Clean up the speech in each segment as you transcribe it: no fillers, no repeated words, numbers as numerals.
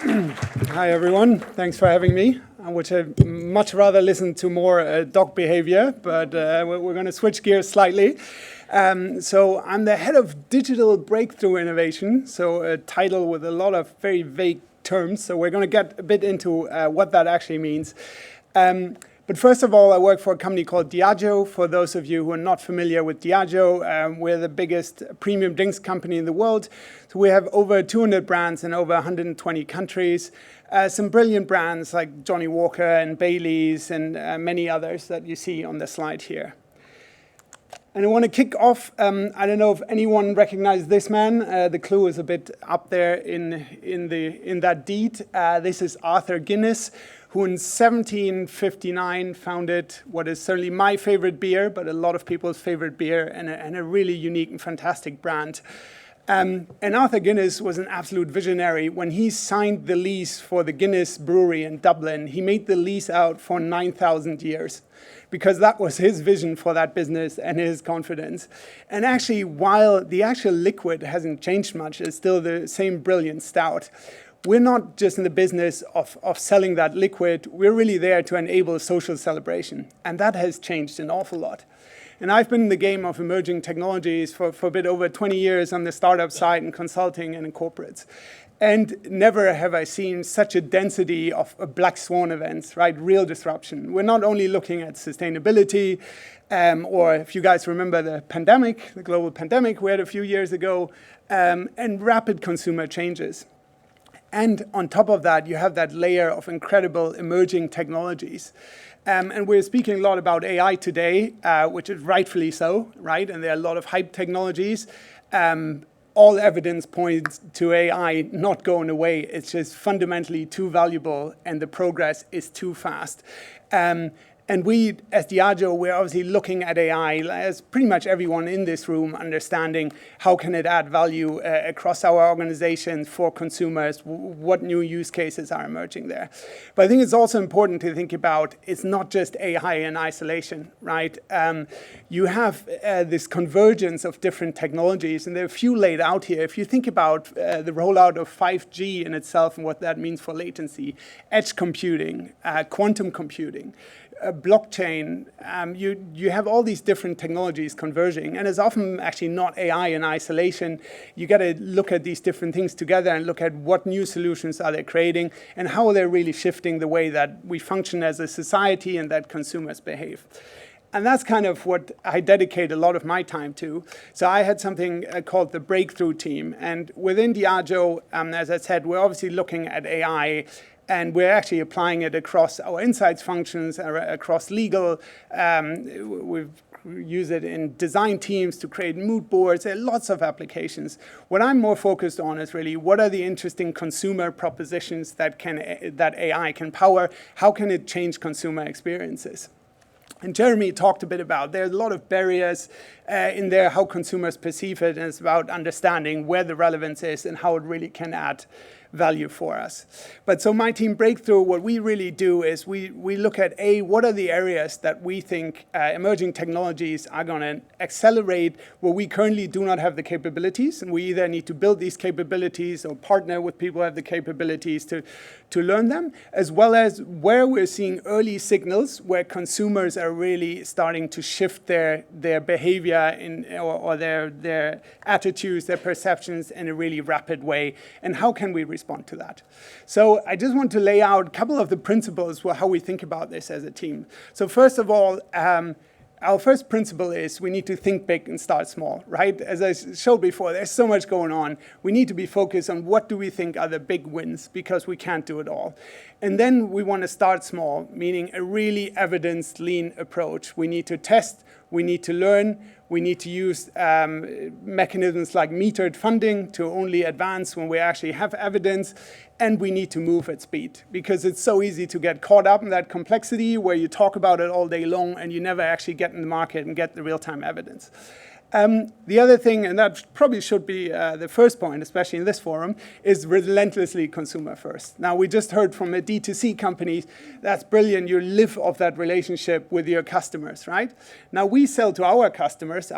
Hi, everyone. Thanks for having me. I would much rather listen to more dog behavior, but we're going to switch gears slightly. So I'm the head of digital breakthrough innovation, so a title with a lot of very vague terms. So we're going to get a bit into what that actually means. But first of all, I work for a company called Diageo. For those of you who are not familiar with Diageo, we're the biggest premium drinks company in the world. So we have over 200 brands in over 120 countries. Some brilliant brands like Johnie Walker and Baileys and many others that you see on the slide here. And I want to kick off, I don't know if anyone recognizes this man. The clue is a bit up there in that deed. This is Arthur Guinness, who in 1759 founded what is certainly my favorite beer, but a lot of people's favorite beer, and a really unique and fantastic brand. And Arthur Guinness was an absolute visionary. When he signed the lease for the Guinness brewery in Dublin, he made the lease out for 9,000 years, because that was his vision for that business and his confidence. And actually, while the actual liquid hasn't changed much, it's still the same brilliant stout. We're not just in the business of selling that liquid. We're really there to enable social celebration. And that has changed an awful lot. And I've been in the game of emerging technologies for a bit over 20 years on the startup side in consulting and in corporates. And never have I seen such a density of black swan events, right? Real disruption. We're not only looking at sustainability, or if you guys remember the pandemic, the global pandemic we had a few years ago, and rapid consumer changes. And on top of that, you have that layer of incredible emerging technologies. And we're speaking a lot about AI today, which is rightfully so, right? And there are a lot of hype technologies. All evidence points to AI not going away. It's just fundamentally too valuable, and the progress is too fast. And we, as Diageo, we're obviously looking at AI, as pretty much everyone in this room, understanding how can it add value across our organizations for consumers, what new use cases are emerging there. But I think it's also important to think about it's not just AI in isolation, right? You have this convergence of different technologies, and there are a few laid out here. If you think about the rollout of 5G in itself and what that means for latency, edge computing, quantum computing, blockchain, you have all these different technologies converging, and it's often actually not AI in isolation. You got to look at these different things together and look at what new solutions are they creating and how they're really shifting the way that we function as a society and that consumers behave. And that's kind of what I dedicate a lot of my time to. So I had something called the Breakthrough Team, and within Diageo, as I said, we're obviously looking at AI. And we're actually applying it across our insights functions, across legal. We use it in design teams to create mood boards. There are lots of applications. What I'm more focused on is really what are the interesting consumer propositions that AI can power? How can it change consumer experiences? And Jeremy talked a bit about there's a lot of barriers in there, how consumers perceive it, and it's about understanding where the relevance is and how it really can add value for us. But so my team Breakthrough, what we really do is we look at what are the areas that we think emerging technologies are going to accelerate where we currently do not have the capabilities, and we either need to build these capabilities or partner with people who have the capabilities to learn them, as well as where we're seeing early signals where consumers are really starting to shift their behavior or their attitudes, their perceptions in a really rapid way, and how can we respond to that? So I just want to lay out a couple of the principles for how we think about this as a team. So first of all, our first principle is we need to think big and start small, right? As I showed before, there's so much going on. We need to be focused on what do we think are the big wins, because we can't do it all. And then we want to start small, meaning a really evidence lean approach. We need to test, we need to learn, we need to use mechanisms like metered funding to only advance when we actually have evidence, and we need to move at speed, because it's so easy to get caught up in that complexity where you talk about it all day long and you never actually get in the market and get the real-time evidence. The other thing, and that probably should be the first point, especially in this forum, is relentlessly consumer first. Now, we just heard from a D2C company, that's brilliant, you live off that relationship with your customers, right? Now, we sell to our customers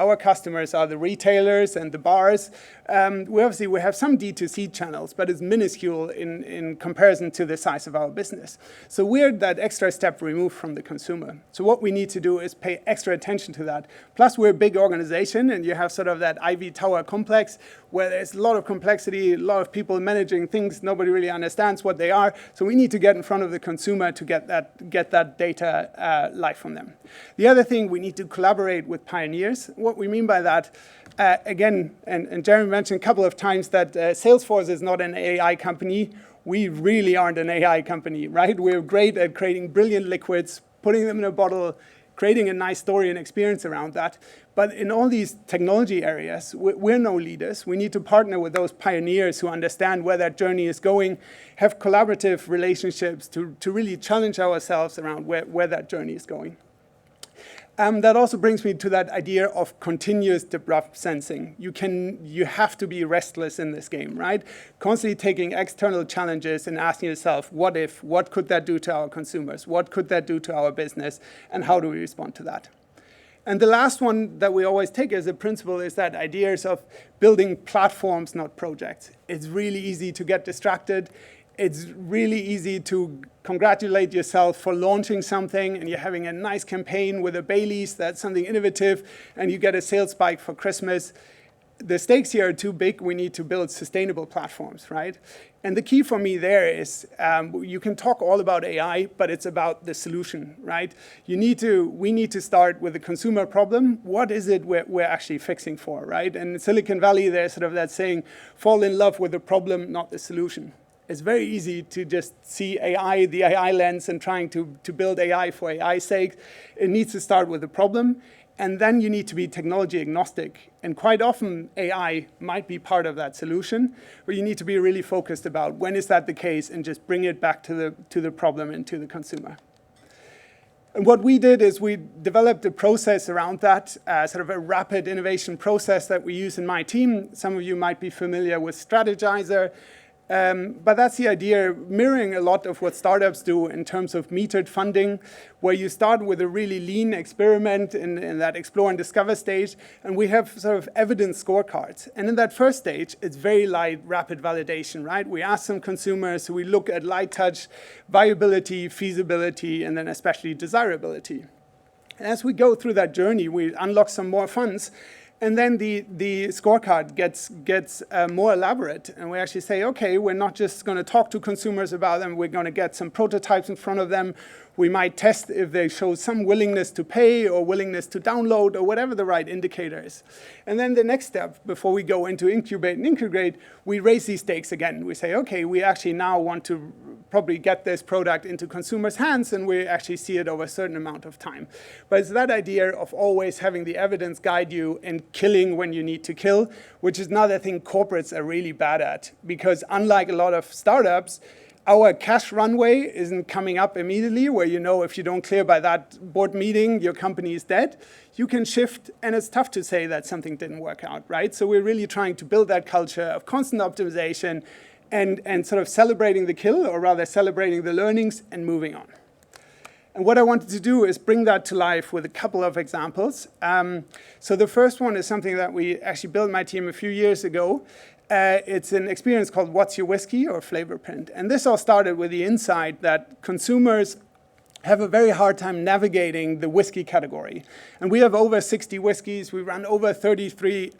are the retailers and the bars. We have some D2C channels, but it's minuscule in comparison to the size of our business. So we're that extra step removed from the consumer. So what we need to do is pay extra attention to that. Plus, we're a big organization, and you have sort of that Ivy Tower complex where there's a lot of complexity, a lot of people managing things, nobody really understands what they are. So we need to get in front of the consumer to get that data live from them. The other thing, we need to collaborate with pioneers. What we mean by that, again, and Jeremy mentioned a couple of times that Salesforce is not an AI company. We really aren't an AI company, right? We're great at creating brilliant liquids, putting them in a bottle, creating a nice story and experience around that. But in all these technology areas, we're no leaders. We need to partner with those pioneers who understand where that journey is going, have collaborative relationships to really challenge ourselves around where that journey is going. That also brings me to that idea of continuous disrupt sensing. You have to be restless in this game, right? Constantly taking external challenges and asking yourself, what if, what could that do to our consumers? What could that do to our business? And how do we respond to that? And the last one that we always take as a principle is that ideas of building platforms, not projects. It's really easy to get distracted. It's really easy to congratulate yourself for launching something and you're having a nice campaign with a Baileys, that's something innovative, and you get a sales spike for Christmas. The stakes here are too big. We need to build sustainable platforms, right? And the key for me there is you can talk all about AI, but it's about the solution, right? We need to start with the consumer problem. What is it we're actually fixing for, right? And in Silicon Valley, there's sort of that saying, fall in love with the problem, not the solution. It's very easy to just see AI, the AI lens, and trying to build AI for AI's sake. It needs to start with the problem. And then you need to be technology agnostic. And quite often, AI might be part of that solution, but you need to be really focused about when is that the case and just bring it back to the problem and to the consumer. And what we did is we developed a process around that, sort of a rapid innovation process that we use in my team. Some of you might be familiar with Strategizer. But that's the idea, mirroring a lot of what startups do in terms of metered funding, where you start with a really lean experiment in that explore and discover stage, and we have sort of evidence scorecards. And in that first stage, it's very light, rapid validation, right? We ask some consumers, we look at light touch, viability, feasibility, and then especially desirability. And as we go through that journey, we unlock some more funds. And then the scorecard gets more elaborate. And we actually say, OK, we're not just going to talk to consumers about them. We're going to get some prototypes in front of them. We might test if they show some willingness to pay or willingness to download or whatever the right indicator is. And then the next step, before we go into incubate and integrate, we raise these stakes again. We say, OK, we actually now want to probably get this product into consumers' hands, and we actually see it over a certain amount of time. But it's that idea of always having the evidence guide you and killing when you need to kill, which is another thing corporates are really bad at. Because unlike a lot of startups, our cash runway isn't coming up immediately, where you know if you don't clear by that board meeting, your company is dead. You can shift, and it's tough to say that something didn't work out, right? So we're really trying to build that culture of constant optimization and sort of celebrating the kill, or rather celebrating the learnings and moving on. And what I wanted to do is bring that to life with a couple of examples. So the first one is something that we actually built my team a few years ago. It's an experience called What's Your Whiskey, or Flavor Print. And this all started with the insight that consumers have a very hard time navigating the whiskey category. And we have over 60 whiskeys. We run over 33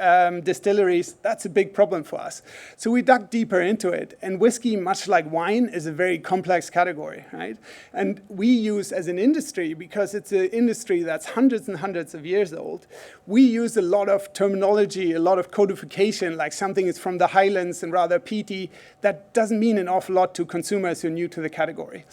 distilleries. That's a big problem for us. So we dug deeper into it. And whiskey, much like wine, is a very complex category, right? And we use, as an industry, because it's an industry that's hundreds and hundreds of years old, we use a lot of terminology, a lot of codification, like something is from the Highlands and rather peaty. That doesn't mean an awful lot to consumers who are new to the category.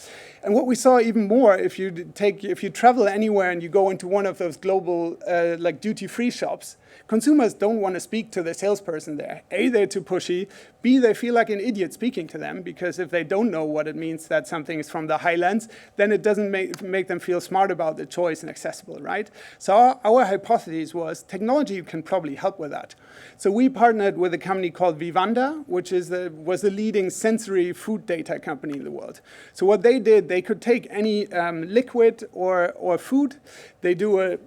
And what we saw even more, if you travel anywhere and you go into one of those global like duty-free shops, Consumers don't want to speak to the salesperson there. A, they're too pushy. B, they feel like an idiot speaking to them, because if they don't know what it means that something is from the Highlands, then it doesn't make them feel smart about the choice and accessible, right? So our hypothesis was technology can probably help with that. So we partnered with a company called Vivanda, which was the leading sensory food data company in the world. So what they did, they could take any liquid or food. They do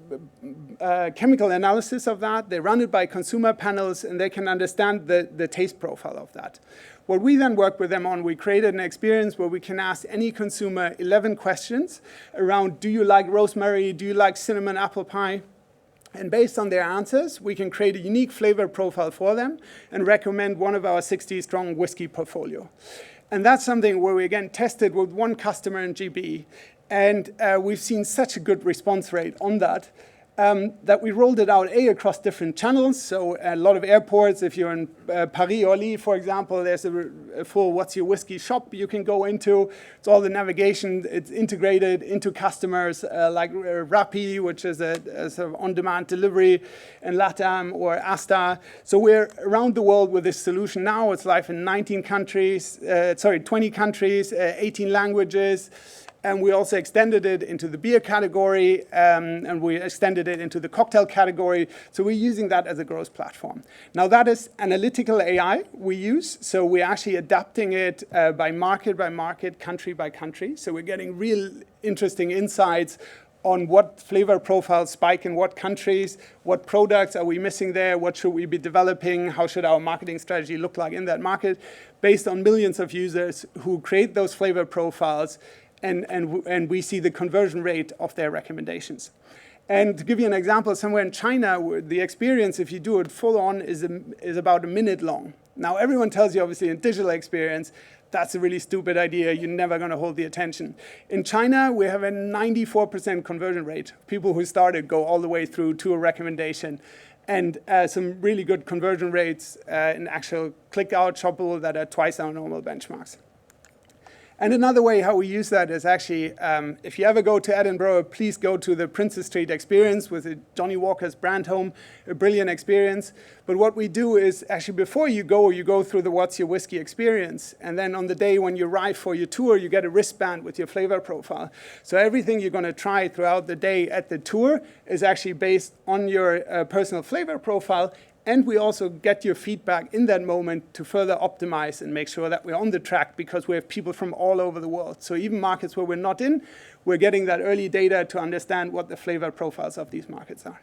a chemical analysis of that. They run it by consumer panels, and they can understand the taste profile of that. What we then worked with them on, we created an experience where we can ask any consumer 11 questions around, do you like rosemary? Do you like cinnamon apple pie? And based on their answers, we can create a unique flavor profile for them and recommend one of our 60-strong whiskey portfolio. And that's something where we, again, tested with one customer in GB. And we've seen such a good response rate on that, that we rolled it out, across different channels. So a lot of airports, if you're in Paris or Lille, for example, there's a full What's Your Whiskey shop you can go into. It's all the navigation. It's integrated into customers like Rappi, which is a sort of on-demand delivery in LATAM, or Asta. So we're around the world with this solution now. It's live in 20 countries, 18 languages. And we also extended it into the beer category, and we extended it into the cocktail category. So we're using that as a growth platform. Now that is analytical AI we use. So we're actually adapting it by market, country by country. So we're getting real interesting insights on what flavor profiles spike in what countries, what products are we missing there, what should we be developing, how should our marketing strategy look like in that market, based on millions of users who create those flavor profiles. And we see the conversion rate of their recommendations. And to give you an example, somewhere in China, the experience, if you do it full on, is about a minute long. Now, everyone tells you, obviously, in digital experience, that's a really stupid idea. You're never going to hold the attention. In China, we have a 94% conversion rate. People who started go all the way through to a recommendation. And some really good conversion rates in actual click-out shoppable that are twice our normal benchmarks. And another way how we use that is actually, if you ever go to Edinburgh, please go to the Princes Street experience with Johnie Walker's brand home, a brilliant experience. But what we do is actually before you go through the What's Your Whiskey experience. And then on the day when you arrive for your tour, you get a wristband with your flavor profile. So everything you're going to try throughout the day at the tour is actually based on your personal flavor profile. And we also get your feedback in that moment to further optimize and make sure that we're on the track, because we have people from all over the world. So even markets where we're not in, we're getting that early data to understand what the flavor profiles of these markets are.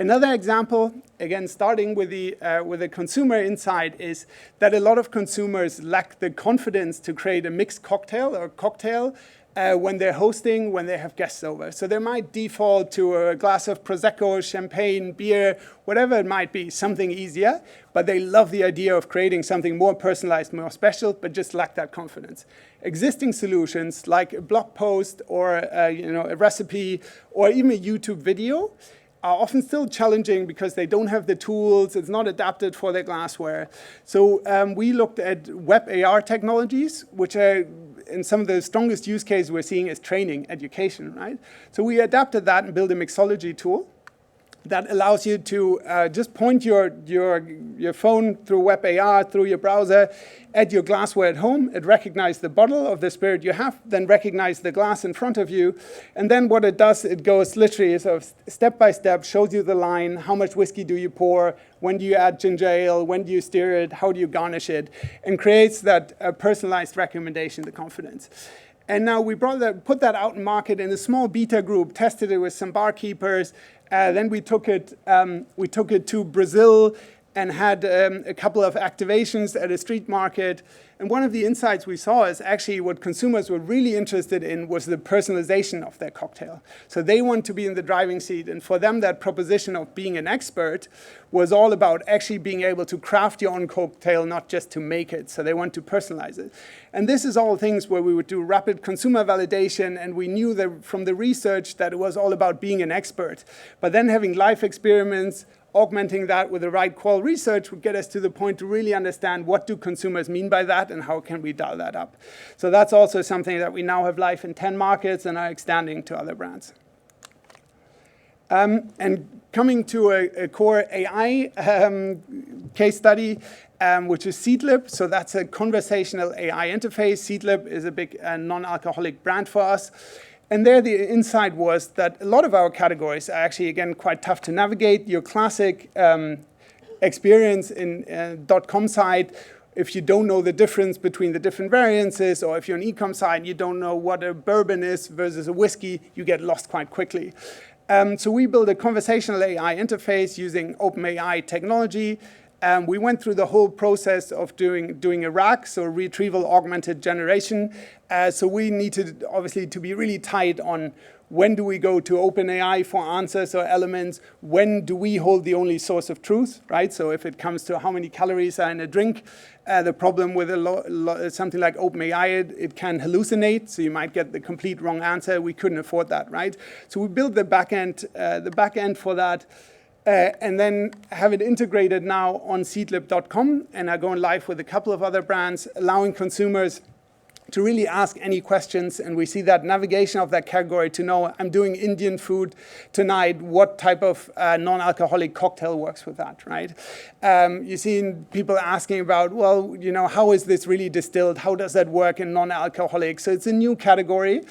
Another example, again, starting with the consumer insight, is that a lot of consumers lack the confidence to create a mixed cocktail or cocktail when they're hosting, when they have guests over. So they might default to a glass of Prosecco, champagne, beer, whatever it might be, something easier, but they love the idea of creating something more personalized, more special, but just lack that confidence. Existing solutions like a blog post or a recipe or even a YouTube video are often still challenging because they don't have the tools, it's not adapted for their glassware. So we looked at web AR technologies, which are in some of the strongest use cases we're seeing is training, education, right? So we adapted that and built a mixology tool that allows you to just point your phone through web AR, through your browser, at your glassware at home. It recognizes the bottle of the spirit you have, then recognizes the glass in front of you. And then what it does, it goes literally sort of step by step, shows you the line, how much whiskey do you pour, when do you add ginger ale, when do you stir it, how do you garnish it, and creates that personalized recommendation, the confidence. And now we put that out in market in a small beta group, tested it with some barkeepers. Then we took it to Brazil and had a couple of activations at a street market. And one of the insights we saw is actually what consumers were really interested in was the personalization of their cocktail. So they want to be in the driving seat. And for them, that proposition of being an expert was all about actually being able to craft your own cocktail, not just to make it. So they want to personalize it. And this is all things where we would do rapid consumer validation. And we knew that from the research that it was all about being an expert. But then having live experiments, augmenting that with the right qual research would get us to the point to really understand what do consumers mean by that and how can we dial that up. So that's also something that we now have live in 10 markets and are extending to other brands. And coming to a core AI case study, which is Seedlip. So that's a conversational AI interface. Seedlip is a big non-alcoholic brand for us. And there the insight was that a lot of our categories are actually, again, quite tough to navigate. Your classic experience in .com site, if you don't know the difference between the different variances, or if you're an e-com site and you don't know what a bourbon is versus a whiskey, you get lost quite quickly. So we built a conversational AI interface using OpenAI technology. We went through the whole process of doing a RAG, so retrieval augmented generation. So we needed, obviously, to be really tight on when do we go to OpenAI for answers or elements, when do we hold the only source of truth, right? So if it comes to how many calories are in a drink, the problem with something like OpenAI, it can hallucinate, so you might get the complete wrong answer. We couldn't afford that, right? So we built the back end for that. And then have it integrated now on seedlip.com, and are going live with a couple of other brands, allowing consumers to really ask any questions. And we see that navigation of that category to know, I'm doing Indian food tonight, what type of non-alcoholic cocktail works with that, right? You've seen people asking about, well, you know, how is this really distilled? How does that work in non-alcoholic? So it's a new category.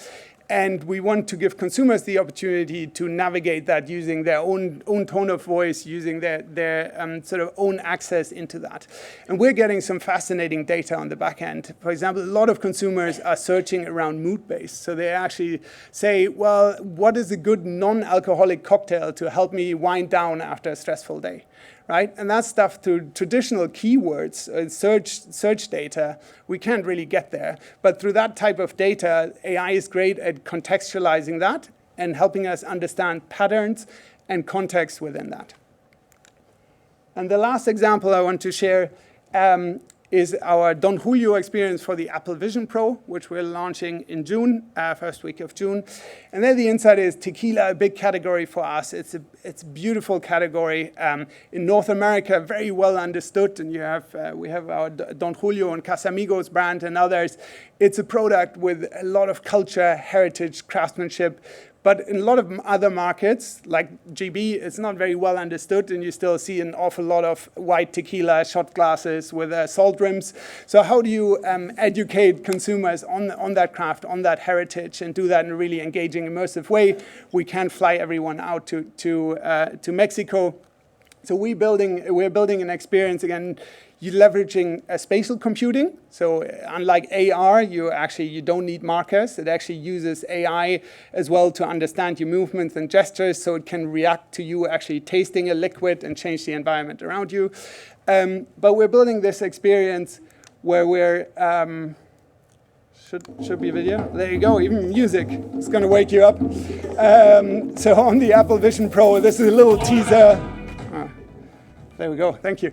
And we want to give consumers the opportunity to navigate that using their own tone of voice, using their sort of own access into that. And we're getting some fascinating data on the back end. For example, a lot of consumers are searching around mood-based. So they actually say, well, what is a good non-alcoholic cocktail to help me wind down after a stressful day? Right? And that stuff through traditional keywords, search data, we can't really get there. But through that type of data, AI is great at contextualizing that and helping us understand patterns and context within that. And the last example I want to share is our Don Julio experience for the Apple Vision Pro, which we're launching in June, first week of June. And then the insight is tequila, a big category for us. It's a beautiful category. In North America, very well understood. And we have our Don Julio and Casamigos brand and others. It's a product with a lot of culture, heritage, craftsmanship. But in a lot of other markets, like GB, it's not very well understood, and you still see an awful lot of white tequila shot glasses with salt rims. So how do you educate consumers on that craft, on that heritage, and do that in a really engaging, immersive way? We can't fly everyone out to Mexico. So we're building an experience, again, you're leveraging spatial computing. So unlike AR, you don't need markers. It actually uses AI as well to understand your movements and gestures, so it can react to you actually tasting a liquid and change the environment around you. But we're building this experience where we're, should be a video. There you go, even music. It's going to wake you up. So on the Apple Vision Pro, this is a little teaser. There we go, thank you.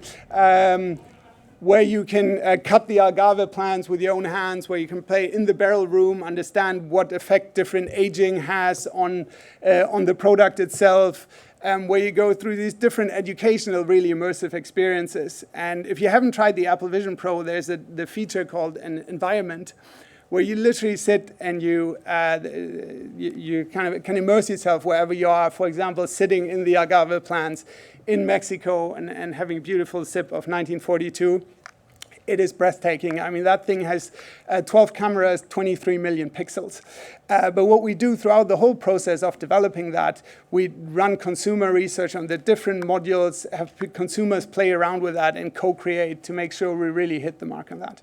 Where you can cut the agave plants with your own hands, where you can play in the barrel room, understand what effect different aging has on the product itself, where you go through these different educational, really immersive experiences. And if you haven't tried the Apple Vision Pro, there's the feature called an environment, where you literally sit and you kind of can immerse yourself wherever you are. For example, sitting in the agave plants in Mexico and having a beautiful sip of 1942. It is breathtaking. I mean, that thing has 12 cameras, 23 million pixels. But what we do throughout the whole process of developing that, we run consumer research on the different modules, have consumers play around with that and co-create to make sure we really hit the mark on that.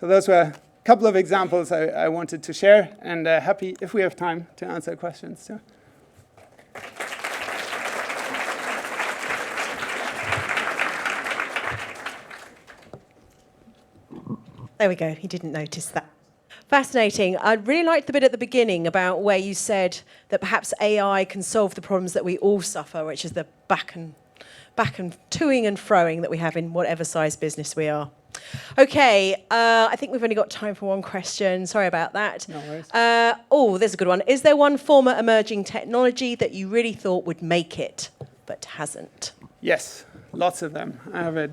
So those were a couple of examples I wanted to share, and happy if we have time to answer questions too. There we go. He didn't notice that. Fascinating. I really liked the bit at the beginning about where you said that perhaps AI can solve the problems that we all suffer, which is the back and toing and froing that we have in whatever size business we are. Okay, I think we've only got time for one question. Sorry about that. No worries. There's a good one. Is there one former emerging technology that you really thought would make it, but hasn't? Yes, lots of them. I have a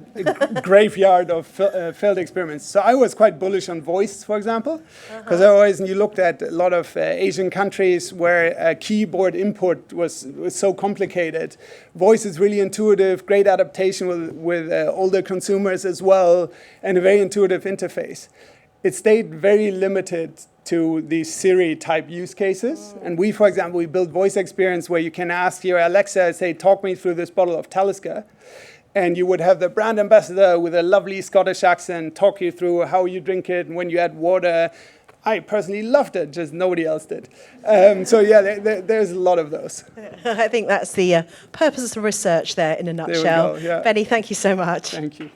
graveyard of failed experiments. So I was quite bullish on voice, for example, because you looked at a lot of Asian countries where keyboard input was so complicated. Voice is really intuitive, great adaptation with older consumers as well, and a very intuitive interface. It stayed very limited to the Siri-type use cases. And we, for example, we built voice experience where you can ask your Alexa, say, talk me through this bottle of Talisker. And you would have the brand ambassador with a lovely Scottish accent talk you through how you drink it and when you add water. I personally loved it, just nobody else did. So yeah, there's a lot of those. I think that's the purpose of research there in a nutshell. There we go, yeah. Benni, thank you so much. Thank you.